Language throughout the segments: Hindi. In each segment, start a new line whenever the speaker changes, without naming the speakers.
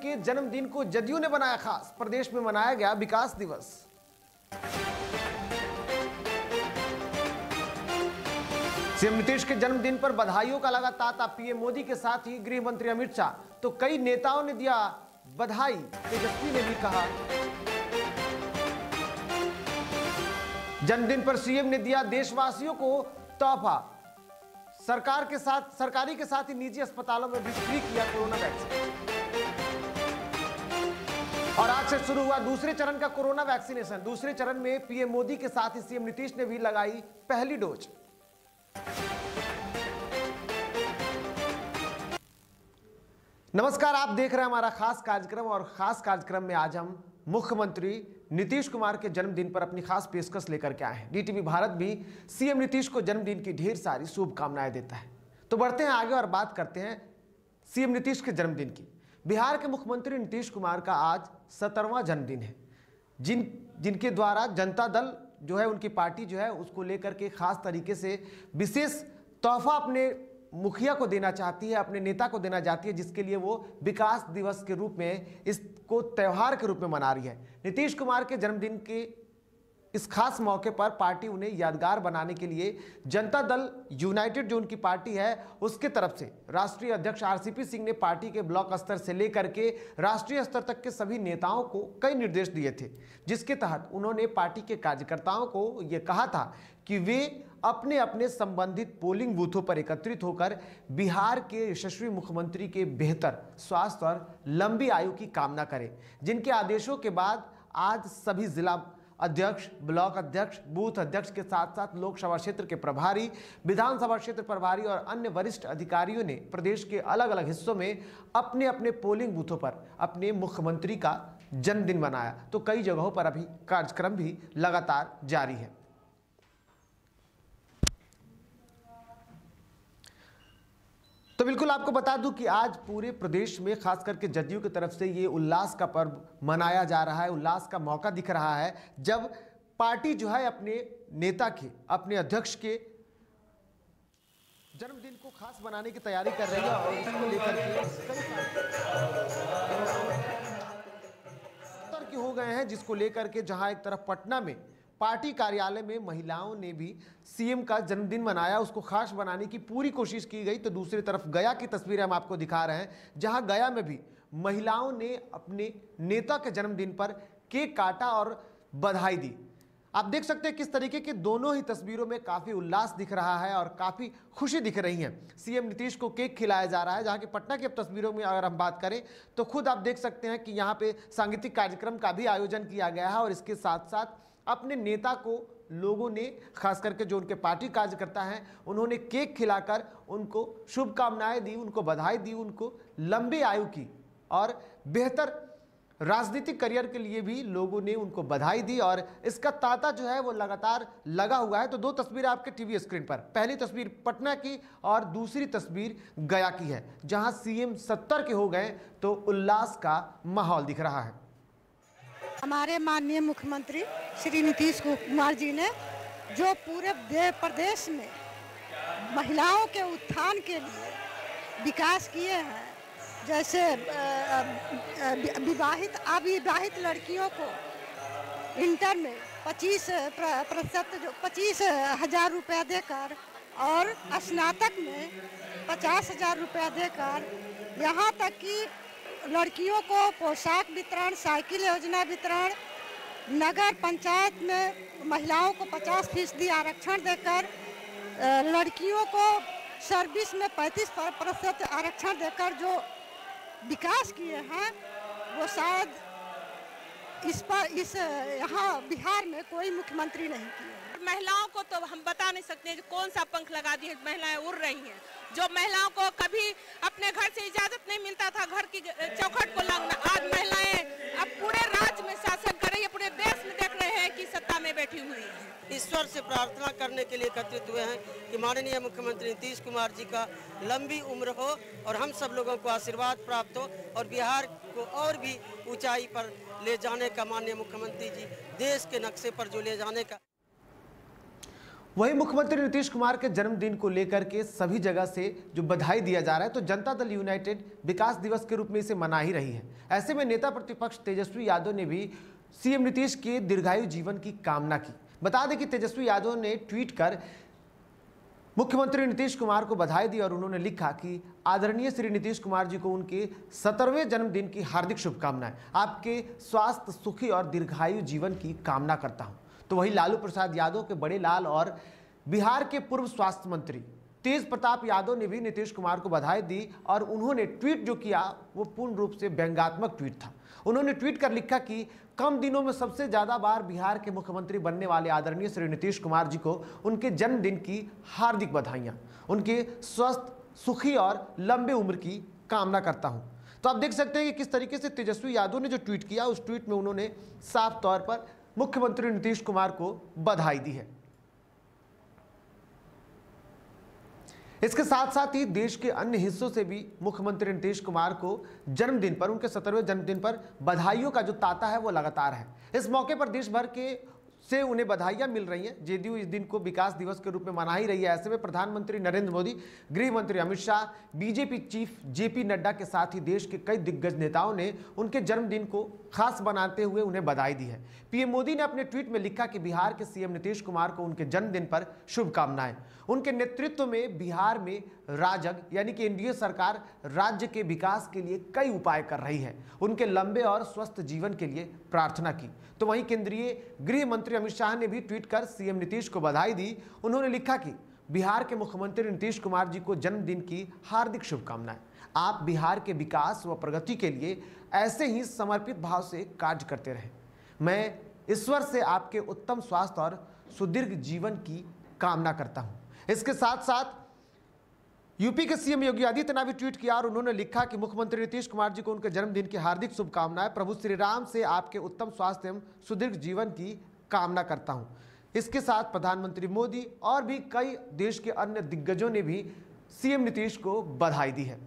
के जन्मदिन को जदयू ने बनाया खास, प्रदेश में मनाया गया विकास दिवस। सीएम नीतीश के जन्मदिन पर बधाइयों का लगा तांता, पीएम मोदी के साथ ही गृह मंत्री अमित शाह, तो कई नेताओं ने दिया बधाई। तेजस्वी ने भी कहा। जन्मदिन पर सीएम ने दिया देशवासियों को तोहफा, सरकारी के साथ ही निजी अस्पतालों में भी फ्री किया कोरोना वैक्सीन। और आज से शुरू हुआ दूसरे चरण का कोरोना वैक्सीनेशन। दूसरे चरण में पीएम मोदी के साथ ही सीएम नीतीश ने भी लगाई पहली डोज। नमस्कार, आप देख रहे हैं हमारा खास कार्यक्रम, और खास कार्यक्रम में आज हम मुख्यमंत्री नीतीश कुमार के जन्मदिन पर अपनी खास पेशकश लेकर के आए हैं। डीटीवी भारत भी सीएम नीतीश को जन्मदिन की ढेर सारी शुभकामनाएं देता है। तो बढ़ते हैं आगे और बात करते हैं सीएम नीतीश के जन्मदिन की। बिहार के मुख्यमंत्री नीतीश कुमार का आज 17वां जन्मदिन है, जिनके द्वारा जनता दल जो है, उनकी पार्टी जो है, उसको लेकर के खास तरीके से विशेष तोहफा अपने मुखिया को देना चाहती है, अपने नेता को देना चाहती है, जिसके लिए वो विकास दिवस के रूप में इसको त्योहार के रूप में मना रही है। नीतीश कुमार के जन्मदिन के इस खास मौके पर पार्टी उन्हें यादगार बनाने के लिए जनता दल यूनाइटेड जो उनकी पार्टी है, उसके तरफ से राष्ट्रीय अध्यक्ष आरसीपी सिंह ने पार्टी के ब्लॉक स्तर से लेकर के राष्ट्रीय स्तर तक के सभी नेताओं को कई निर्देश दिए थे, जिसके तहत उन्होंने पार्टी के कार्यकर्ताओं को ये कहा था कि वे अपने अपने संबंधित पोलिंग बूथों पर एकत्रित होकर बिहार के यशस्वी मुख्यमंत्री के बेहतर स्वास्थ्य और लंबी आयु की कामना करें। जिनके आदेशों के बाद आज सभी जिला अध्यक्ष, ब्लॉक अध्यक्ष, बूथ अध्यक्ष के साथ साथ लोकसभा क्षेत्र के प्रभारी, विधानसभा क्षेत्र प्रभारी और अन्य वरिष्ठ अधिकारियों ने प्रदेश के अलग अलग हिस्सों में अपने अपने पोलिंग बूथों पर अपने मुख्यमंत्री का जन्मदिन मनाया। तो कई जगहों पर अभी कार्यक्रम भी लगातार जारी है। तो बिल्कुल आपको बता दूं कि आज पूरे प्रदेश में खास करके जदयू की तरफ से ये उल्लास का पर्व मनाया जा रहा है, उल्लास का मौका दिख रहा है, जब पार्टी जो है अपने नेता के, अपने अध्यक्ष के जन्मदिन को खास बनाने की तैयारी कर रही है। और इसको लेकर के हो गए हैं, जिसको लेकर के जहां एक तरफ पटना में पार्टी कार्यालय में महिलाओं ने भी सीएम का जन्मदिन मनाया, उसको खास बनाने की पूरी कोशिश की गई। तो दूसरी तरफ गया की तस्वीरें हम आपको दिखा रहे हैं, जहां गया में भी महिलाओं ने अपने नेता के जन्मदिन पर केक काटा और बधाई दी। आप देख सकते हैं किस तरीके की दोनों ही तस्वीरों में काफी उल्लास दिख रहा है और काफी खुशी दिख रही है। सीएम नीतीश को केक खिलाया जा रहा है, जहां की पटना की अब तस्वीरों में अगर हम बात करें तो खुद आप देख सकते हैं कि यहाँ पे सांगीतिक कार्यक्रम का भी आयोजन किया गया है। और इसके साथ साथ अपने नेता को लोगों ने, खास करके जो उनके पार्टी कार्यकर्ता हैं, उन्होंने केक खिलाकर उनको शुभकामनाएं दी, उनको बधाई दी, उनको लंबी आयु की और बेहतर राजनीतिक करियर के लिए भी लोगों ने उनको बधाई दी। और इसका तांता जो है वो लगातार लगा हुआ है। तो दो तस्वीरें आपके टीवी स्क्रीन पर, पहली तस्वीर पटना की और दूसरी तस्वीर गया की है, जहां सीएम 70 के हो गए तो उल्लास का माहौल दिख रहा है।
हमारे माननीय मुख्यमंत्री श्री नीतीश कुमार जी ने जो पूरे प्रदेश में महिलाओं के उत्थान के लिए विकास किए हैं, जैसे अविवाहित लड़कियों को इंटर में 25,000 रुपया देकर और स्नातक में 50,000 रुपया देकर, यहाँ तक कि लड़कियों को पोशाक वितरण, साइकिल योजना वितरण, नगर पंचायत में महिलाओं को 50% आरक्षण देकर, लड़कियों को सर्विस में 35% आरक्षण देकर जो विकास किए हैं, वो शायद इस यहाँ बिहार में कोई मुख्यमंत्री नहीं किए।
महिलाओं को तो हम बता नहीं सकते हैं कौन सा पंख लगा दिए, महिलाएं उड़ रही हैं। जो महिलाओं को कभी अपने घर से इजाजत नहीं मिलता था घर की चौखट को लगना, आज महिलाएं अब पूरे राज्य में शासन कर रही है, पूरे देश में देख रहे हैं कि सत्ता में बैठी हुई है।
ईश्वर से प्रार्थना करने के लिए एकत्रित हुए हैं कि माननीय मुख्यमंत्री नीतीश कुमार जी का लंबी उम्र हो और हम सब लोगों को आशीर्वाद प्राप्त हो और बिहार को और भी ऊंचाई पर ले जाने का, माननीय मुख्यमंत्री जी देश के नक्शे पर जो ले जाने का।
वहीं मुख्यमंत्री नीतीश कुमार के जन्मदिन को लेकर के सभी जगह से जो बधाई दिया जा रहा है, तो जनता दल यूनाइटेड विकास दिवस के रूप में इसे मना ही रही है। ऐसे में नेता प्रतिपक्ष तेजस्वी यादव ने भी सीएम नीतीश के दीर्घायु जीवन की कामना की। बता दें कि तेजस्वी यादव ने ट्वीट कर मुख्यमंत्री नीतीश कुमार को बधाई दी और उन्होंने लिखा कि आदरणीय श्री नीतीश कुमार जी को उनके 17वें जन्मदिन की हार्दिक शुभकामनाएं। आपके स्वास्थ्य, सुखी और दीर्घायु जीवन की कामना करता हूं। तो वही लालू प्रसाद यादव के बड़े लाल और बिहार के पूर्व स्वास्थ्य मंत्री तेज प्रताप यादव ने भी नीतीश कुमार को बधाई दी और उन्होंने ट्वीट जो किया वो पूर्ण रूप से व्यंग्यात्मक ट्वीट था। उन्होंने ट्वीट कर लिखा कि कम दिनों में सबसे ज्यादा बार बिहार के मुख्यमंत्री बनने वाले आदरणीय श्री नीतीश कुमार जी को उनके जन्मदिन की हार्दिक बधाइयां। उनके स्वस्थ, सुखी और लंबे उम्र की कामना करता हूं। तो आप देख सकते हैं कि किस तरीके से तेजस्वी यादव ने जो ट्वीट किया, उस ट्वीट में उन्होंने साफ तौर पर मुख्यमंत्री नीतीश कुमार को बधाई दी है। इसके साथ साथ ही देश के अन्य हिस्सों से भी मुख्यमंत्री नीतीश कुमार को जन्मदिन पर, उनके 17वें जन्मदिन पर बधाइयों का जो तांता है वो लगातार है। इस मौके पर देश भर के से उन्हें बधाइयां मिल रही हैं। जेडीयू इस दिन को विकास दिवस के रूप में मना ही रही है। ऐसे में प्रधानमंत्री नरेंद्र मोदी, गृह मंत्री Amit Shah, BJP chief JP Nadda के साथ ही देश के कई दिग्गज नेताओं ने उनके जन्मदिन को खास बनाते हुए उन्हें बधाई दी है। पीएम मोदी ने अपने ट्वीट में लिखा कि बिहार के सीएम नीतीश कुमार को उनके जन्मदिन पर शुभकामनाएं। उनके नेतृत्व में बिहार में राजग यानी कि एनडीए सरकार राज्य के विकास के लिए कई उपाय कर रही है। उनके लंबे और स्वस्थ जीवन के लिए प्रार्थना की। तो वहीं केंद्रीय गृह मंत्री अमित शाह ने भी ट्वीट कर सीएम नीतीश को बधाई दी। उन्होंने लिखा कि बिहार के मुख्यमंत्री नीतीश कुमार जी को जन्मदिन की हार्दिक शुभकामनाएं। आप बिहार के विकास व प्रगति के लिए ऐसे ही समर्पित भाव से कार्य करते रहें। मैं ईश्वर से आपके उत्तम स्वास्थ्य और सुदीर्घ जीवन की कामना करता हूं। इसके साथ साथ यूपी के सीएम योगी आदित्यनाथ भी ट्वीट किया और उन्होंने लिखा कि मुख्यमंत्री नीतीश कुमार जी को उनके जन्मदिन की हार्दिक शुभकामनाएं। प्रभु श्री राम से आपके उत्तम स्वास्थ्य एवं सुदीर्घ जीवन की कामना करता हूं। इसके साथ प्रधानमंत्री मोदी और भी कई देश के अन्य दिग्गजों ने भी सीएम नीतीश को बधाई दी है।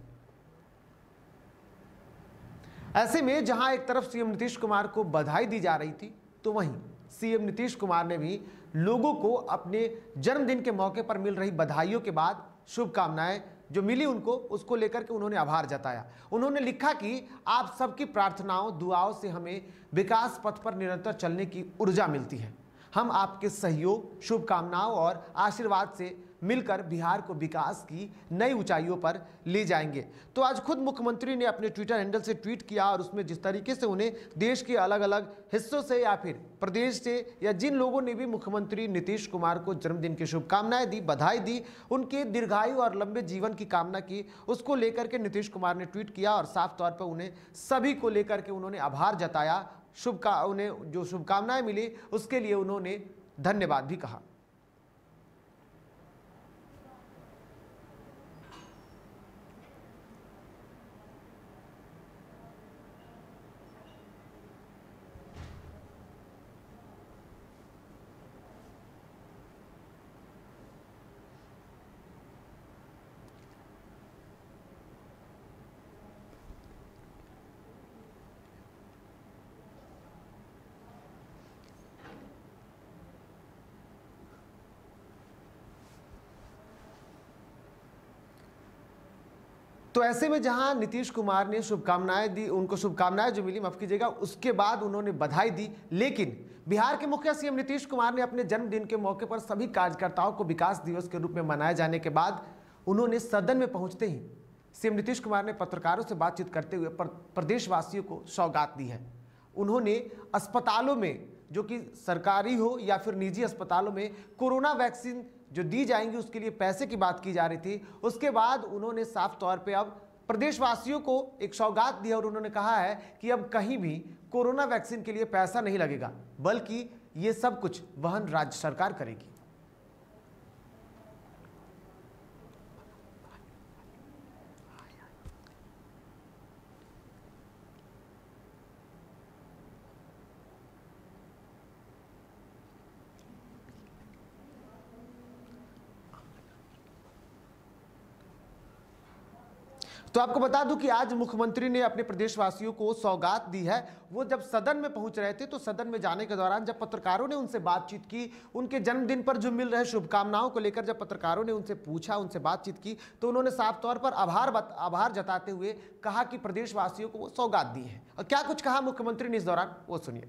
ऐसे में जहां एक तरफ सीएम नीतीश कुमार को बधाई दी जा रही थी, तो वहीं सीएम नीतीश कुमार ने भी लोगों को अपने जन्मदिन के मौके पर मिल रही बधाइयों के बाद शुभकामनाएं जो मिली उनको, उसको लेकर के उन्होंने आभार जताया। उन्होंने लिखा कि आप सबकी प्रार्थनाओं, दुआओं से हमें विकास पथ पर निरंतर चलने की ऊर्जा मिलती है। हम आपके सहयोग, शुभकामनाओं और आशीर्वाद से मिलकर बिहार को विकास की नई ऊंचाइयों पर ले जाएंगे। तो आज खुद मुख्यमंत्री ने अपने ट्विटर हैंडल से ट्वीट किया और उसमें जिस तरीके से उन्हें देश के अलग अलग हिस्सों से या फिर प्रदेश से या जिन लोगों ने भी मुख्यमंत्री नीतीश कुमार को जन्मदिन की शुभकामनाएं दी, बधाई दी, उनके दीर्घायु और लंबे जीवन की कामना की, उसको लेकर के नीतीश कुमार ने ट्वीट किया और साफ तौर पर उन्हें सभी को लेकर के उन्होंने आभार जताया। उन्हें जो शुभकामनाएं मिली उसके लिए उन्होंने धन्यवाद भी कहा। तो ऐसे में जहां नीतीश कुमार ने शुभकामनाएं दी, उनको शुभकामनाएं जो मिली, माफ कीजिएगा, उसके बाद उन्होंने बधाई दी। लेकिन बिहार के मुखिया सीएम नीतीश कुमार ने अपने जन्मदिन के मौके पर सभी कार्यकर्ताओं को विकास दिवस के रूप में मनाए जाने के बाद उन्होंने सदन में पहुंचते ही सीएम नीतीश कुमार ने पत्रकारों से बातचीत करते हुए प्रदेशवासियों को सौगात दी है। उन्होंने अस्पतालों में, जो कि सरकारी हो या फिर निजी अस्पतालों में, कोरोना वैक्सीन जो दी जाएंगी उसके लिए पैसे की बात की जा रही थी। उसके बाद उन्होंने साफ तौर पे अब प्रदेशवासियों को एक सौगात दी और उन्होंने कहा है कि अब कहीं भी कोरोना वैक्सीन के लिए पैसा नहीं लगेगा, बल्कि ये सब कुछ वहन राज्य सरकार करेगी। तो आपको बता दूं कि आज मुख्यमंत्री ने अपने प्रदेशवासियों को सौगात दी है। वो जब सदन में पहुंच रहे थे तो सदन में जाने के दौरान जब पत्रकारों ने उनसे बातचीत की, उनके जन्मदिन पर जो मिल रहे शुभकामनाओं को लेकर जब पत्रकारों ने उनसे पूछा, उनसे बातचीत की, तो उन्होंने साफ तौर पर आभार जताते हुए कहा कि प्रदेशवासियों को वो सौगात दी है। और क्या कुछ कहा मुख्यमंत्री ने इस दौरान, वो सुनिए।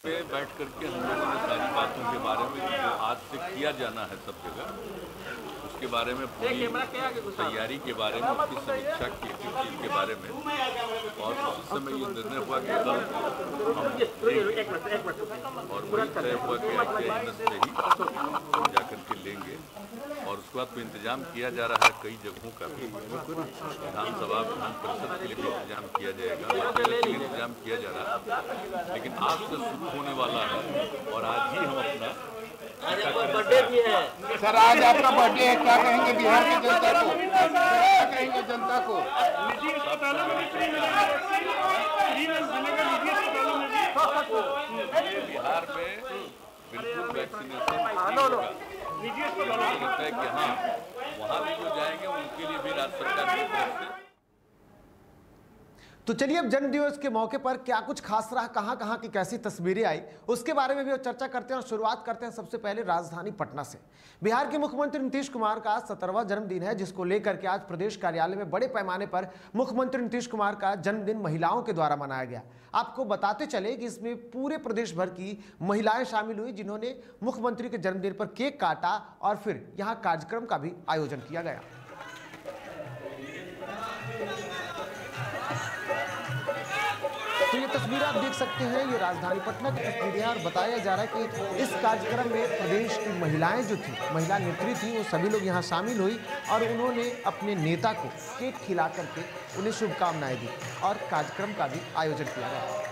बैठ करके हम लोगों ने सारी बातों के बारे में जो आज से किया जाना है सब जगह, उसके बारे में पूरी तैयारी के बारे में, उसकी समीक्षा की चीज के बारे में, और उस समय ये निर्णय हुआ कि कल और वही तय हुआ कि आज से ही जाकर के लेंगे। और उसके बाद तो इंतजाम किया जा रहा है कई जगहों का भी, विधानसभा विधान परिषद के लिए भी इंतजाम किया जाएगा, इंतजाम किया जा रहा है। लेकिन आज से शुरू होने वाला है और आज ही हम अपना
बर्थडे भी है
सर। आज आपका बर्थडे है, क्या कहेंगे बिहार की जनता को, क्या कहेंगे जनता को?
बिहार में बिल्कुल वैक्सीनेशन लगता है कि हाँ, वहाँ भी जो जाएंगे उनके लिए भी राज्य सरकार की तरफ से।
तो चलिए अब जन्मदिवस के मौके पर क्या कुछ खास रहा, कहां कहां की कैसी तस्वीरें आई, उसके बारे में भी चर्चा करते हैं। और शुरुआत करते हैं सबसे पहले राजधानी पटना से। बिहार के मुख्यमंत्री नीतीश कुमार का 17वां जन्मदिन है, जिसको लेकर के आज प्रदेश कार्यालय में बड़े पैमाने पर मुख्यमंत्री नीतीश कुमार का जन्मदिन महिलाओं के द्वारा मनाया गया। आपको बताते चले कि इसमें पूरे प्रदेश भर की महिलाएं शामिल हुई, जिन्होंने मुख्यमंत्री के जन्मदिन पर केक काटा और फिर यहाँ कार्यक्रम का भी आयोजन किया गया। तो ये तस्वीर आप देख सकते हैं, ये राजधानी पटना की तस्वीर है और बताया जा रहा है कि इस कार्यक्रम में प्रदेश की महिलाएं जो थी, महिला नेत्री थी, वो सभी लोग यहाँ शामिल हुई और उन्होंने अपने नेता को केक खिला करके उन्हें शुभकामनाएं दी और कार्यक्रम का भी आयोजन किया गया।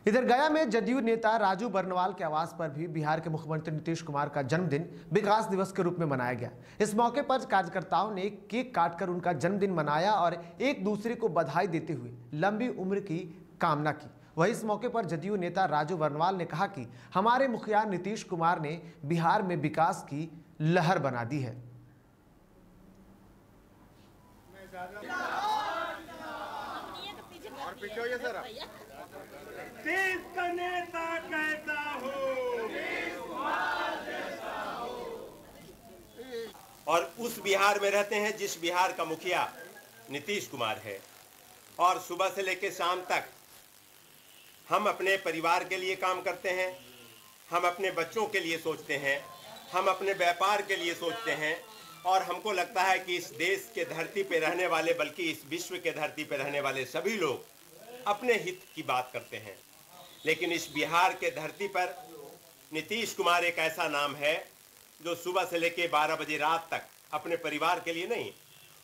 इधर गया में जदयू नेता राजू बर्नवाल के आवास पर भी बिहार के मुख्यमंत्री नीतीश कुमार का जन्मदिन विकास दिवस के रूप में मनाया गया। इस मौके पर कार्यकर्ताओं ने केक काटकर उनका जन्मदिन मनाया और एक दूसरे को बधाई देते हुए लंबी उम्र की कामना की। वहीं इस मौके पर जदयू नेता राजू बर्नवाल ने कहा कि हमारे मुखिया नीतीश कुमार ने बिहार में विकास की लहर बना दी है।
देश का नेता कहता हो
और उस बिहार में रहते हैं जिस बिहार का मुखिया नीतीश कुमार है। और सुबह से लेकर शाम तक हम अपने परिवार के लिए काम करते हैं, हम अपने बच्चों के लिए सोचते हैं, हम अपने व्यापार के लिए सोचते हैं। और हमको लगता है कि इस देश के धरती पे रहने वाले, बल्कि इस विश्व के धरती पे रहने वाले सभी लोग अपने हित की बात करते हैं। लेकिन इस बिहार के धरती पर नीतीश कुमार एक ऐसा नाम है जो सुबह से लेकर 12 बजे रात तक अपने परिवार के लिए नहीं,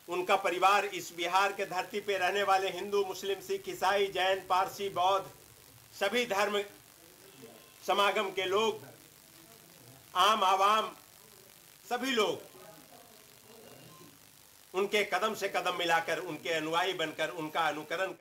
उनका परिवार इस बिहार के धरती पे रहने वाले हिंदू, मुस्लिम, सिख, ईसाई, जैन, पारसी, बौद्ध, सभी धर्म समागम के लोग, आम आवाम, सभी लोग उनके कदम से कदम मिलाकर, उनके अनुयायी बनकर, उनका अनुकरण।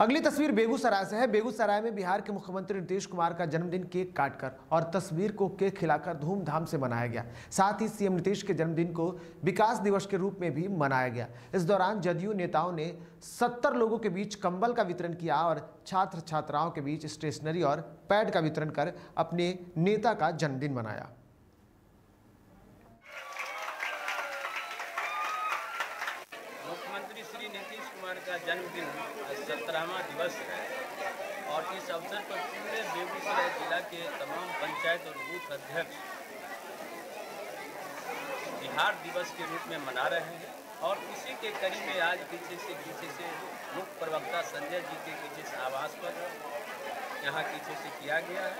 अगली तस्वीर बेगूसराय से है। बेगूसराय में बिहार के मुख्यमंत्री नीतीश कुमार का जन्मदिन केक काटकर और तस्वीर को केक खिलाकर धूमधाम से मनाया गया। साथ ही सीएम नीतीश के जन्मदिन को विकास दिवस के रूप में भी मनाया गया। इस दौरान जदयू नेताओं ने 70 लोगों के बीच कंबल का वितरण किया और छात्र छात्राओं के बीच स्टेशनरी और पैड का वितरण कर अपने नेता का जन्मदिन मनाया।
मुख्यमंत्री श्री नीतीश कुमार का जन्मदिन 17वां दिवस है और इस अवसर पर पूरे बेगूसराय जिला के तमाम पंचायत और बूथ अध्यक्ष बिहार दिवस के रूप में मना रहे हैं। और इसी के करीब में आज पीछे से मुख्य प्रवक्ता संजय जी के पीछे से आवास पर यहाँ पीछे से किया गया है,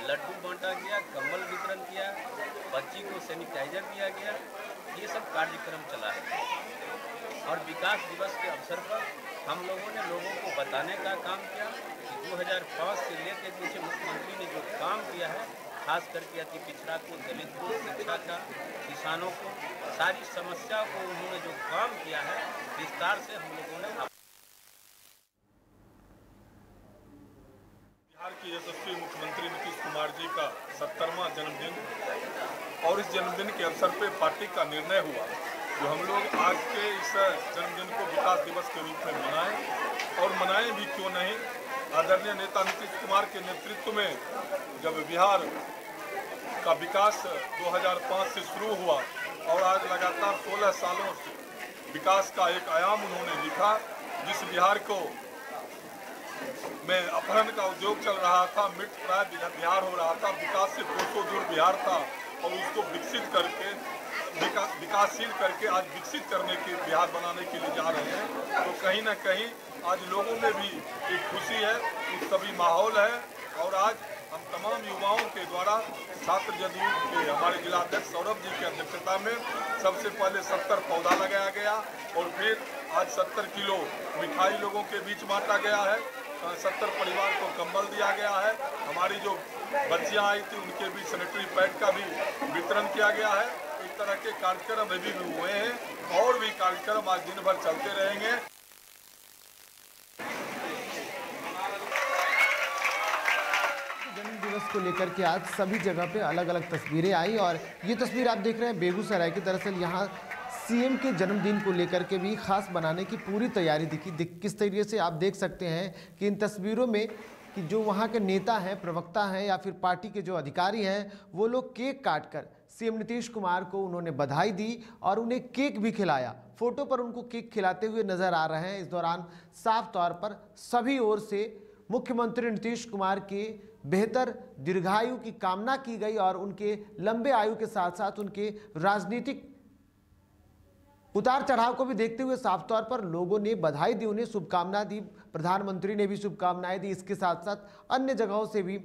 लड्डू बांटा गया, कंबल वितरण किया, बच्ची को सैनिटाइजर दिया गया, ये सब कार्यक्रम चला है। और विकास दिवस के अवसर पर हम लोगों ने लोगों को बताने का काम किया कि 2005 से लेकर पीछे मुख्यमंत्री ने जो काम किया है, खास करके अति पिछड़ा को, दलित को, शिक्षा का, किसानों को, सारी समस्या को उन्होंने जो काम किया है विस्तार से हम लोगों ने
बिहार के यशस्वी मुख्यमंत्री नीतीश कुमार जी का 70वां जन्मदिन और इस जन्मदिन के अवसर पे पार्टी का निर्णय हुआ जो हम लोग आज के इस जन्मदिन को विकास दिवस के रूप में मनाएं और मनाएं भी क्यों नहीं। आदरणीय नेता नीतीश कुमार के नेतृत्व में जब बिहार का विकास 2005 से शुरू हुआ और आज लगातार 16 सालों से विकास का एक आयाम उन्होंने लिखा, जिस बिहार को में अपहरण का उद्योग चल रहा था, मृत प्राय बिहार हो रहा था, विकास से 200 दूर बिहार था और उसको विकसित करके विकासशील करके आज विकसित करने के बिहार बनाने के लिए जा रहे हैं। तो कहीं ना कहीं आज लोगों में भी एक खुशी है, एक सभी माहौल है और आज हम तमाम युवाओं के द्वारा छात्र जदयू के हमारे जिलाध्यक्ष सौरभ जी की अध्यक्षता में सबसे पहले 70 पौधा लगाया गया और फिर आज 70 किलो मिठाई लोगों के बीच बांटा गया है, 70 परिवार को कंबल दिया गया है, हमारी जो बच्चियां आई थी उनके बीच सैनिटरी पैड का भी वितरण किया गया है। इस तरह के कार्यक्रम अभी भी हुए हैं और भी कार्यक्रम आज दिन भर चलते रहेंगे।
जन्म दिवस को लेकर के आज सभी जगह पे अलग अलग तस्वीरें आई और ये तस्वीर आप देख रहे हैं बेगूसराय की। दरअसल यहाँ सीएम के जन्मदिन को लेकर के भी खास बनाने की पूरी तैयारी दिखी। किस तरीके से आप देख सकते हैं कि इन तस्वीरों में कि जो वहाँ के नेता हैं, प्रवक्ता हैं या फिर पार्टी के जो अधिकारी हैं, वो लोग केक काटकर सीएम नीतीश कुमार को उन्होंने बधाई दी और उन्हें केक भी खिलाया। फोटो पर उनको केक खिलाते हुए नजर आ रहे हैं। इस दौरान साफ तौर पर सभी ओर से मुख्यमंत्री नीतीश कुमार के बेहतर दीर्घायु की कामना की गई और उनके लंबे आयु के साथ साथ उनके राजनीतिक उतार चढ़ाव को भी देखते हुए साफ तौर पर लोगों ने बधाई दी, उन्हें शुभकामना दी। प्रधानमंत्री ने भी शुभकामनाएं दी। इसके साथ साथ अन्य जगहों से भी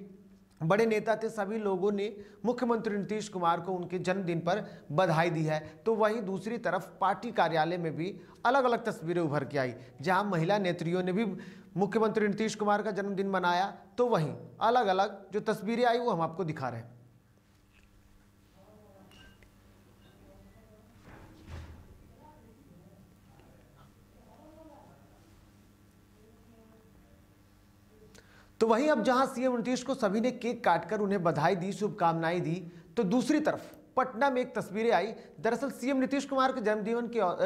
बड़े नेता थे, सभी लोगों ने मुख्यमंत्री नीतीश कुमार को उनके जन्मदिन पर बधाई दी है। तो वहीं दूसरी तरफ पार्टी कार्यालय में भी अलग अलग तस्वीरें उभर के आई, जहां महिला नेत्रियों ने भी मुख्यमंत्री नीतीश कुमार का जन्मदिन मनाया। तो वहीं अलग अलग जो तस्वीरें आई वो हम आपको दिखा रहे हैं। तो वहीं अब जहां सीएम नीतीश को सभी ने केक काटकर उन्हें बधाई दी, शुभकामनाएं दी, तो दूसरी तरफ पटना में एक तस्वीरें आई। दरअसल सीएम नीतीश कुमार के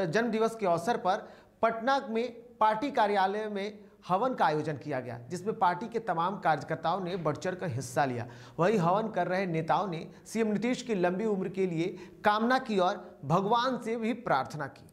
जन्म दिवस के अवसर पर पटना में पार्टी कार्यालय में हवन का आयोजन किया गया, जिसमें पार्टी के तमाम कार्यकर्ताओं ने बढ़ चढ़ कर हिस्सा लिया। वहीं हवन कर रहे नेताओं ने सीएम नीतीश की लंबी उम्र के लिए कामना की और भगवान से भी प्रार्थना की।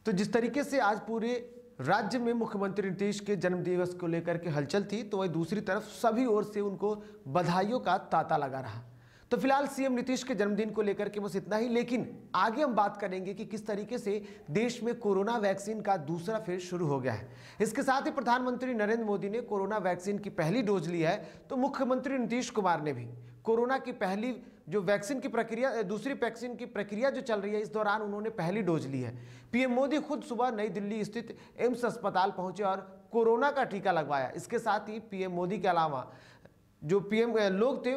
तो जिस तरीके से आज पूरे राज्य में मुख्यमंत्री नीतीश के जन्मदिवस को लेकर के हलचल थी, तो वही दूसरी तरफ सभी ओर से उनको बधाइयों का तांता लगा रहा। तो फिलहाल सीएम नीतीश के जन्मदिन को लेकर के बस इतना ही, लेकिन आगे हम बात करेंगे कि किस तरीके से देश में कोरोना वैक्सीन का दूसरा फेज शुरू हो गया है। इसके साथ ही प्रधानमंत्री नरेंद्र मोदी ने कोरोना वैक्सीन की पहली डोज ली है, तो मुख्यमंत्री नीतीश कुमार ने भी कोरोना की पहली जो वैक्सीन की प्रक्रिया, दूसरी वैक्सीन की प्रक्रिया जो चल रही है, इस दौरान उन्होंने पहली डोज ली है। पीएम मोदी खुद सुबह नई दिल्ली स्थित एम्स अस्पताल पहुंचे और कोरोना का टीका लगवाया। इसके साथ ही पीएम मोदी के अलावा जो पीएम लोग थे,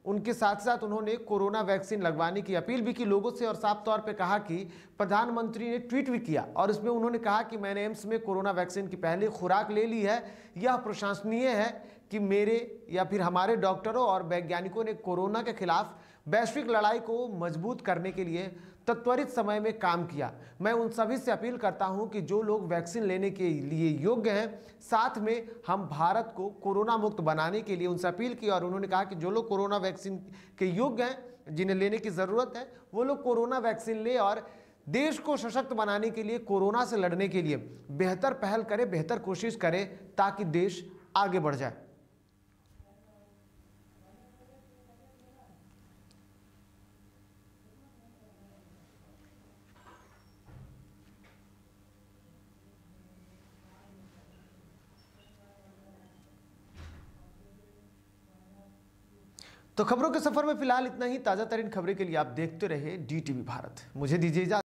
उनके साथ साथ उन्होंने कोरोना वैक्सीन लगवाने की अपील भी की लोगों से और साफ तौर पे कहा कि प्रधानमंत्री ने ट्वीट भी किया और इसमें उन्होंने कहा कि मैंने एम्स में कोरोना वैक्सीन की पहली खुराक ले ली है। यह प्रशंसनीय है कि मेरे या फिर हमारे डॉक्टरों और वैज्ञानिकों ने कोरोना के खिलाफ वैश्विक लड़ाई को मजबूत करने के लिए त्वरित समय में काम किया। मैं उन सभी से अपील करता हूं कि जो लोग वैक्सीन लेने के लिए योग्य हैं, साथ में हम भारत को कोरोना मुक्त बनाने के लिए उनसे अपील की। और उन्होंने कहा कि जो लोग कोरोना वैक्सीन के योग्य हैं, जिन्हें लेने की ज़रूरत है, वो लोग कोरोना वैक्सीन ले और देश को सशक्त बनाने के लिए, कोरोना से लड़ने के लिए बेहतर पहल करे, बेहतर कोशिश करे ताकि देश आगे बढ़ जाए। तो खबरों के सफर में फिलहाल इतना ही। ताजा तरीन खबरें के लिए आप देखते रहे DTV भारत। मुझे दीजिए इजाजत।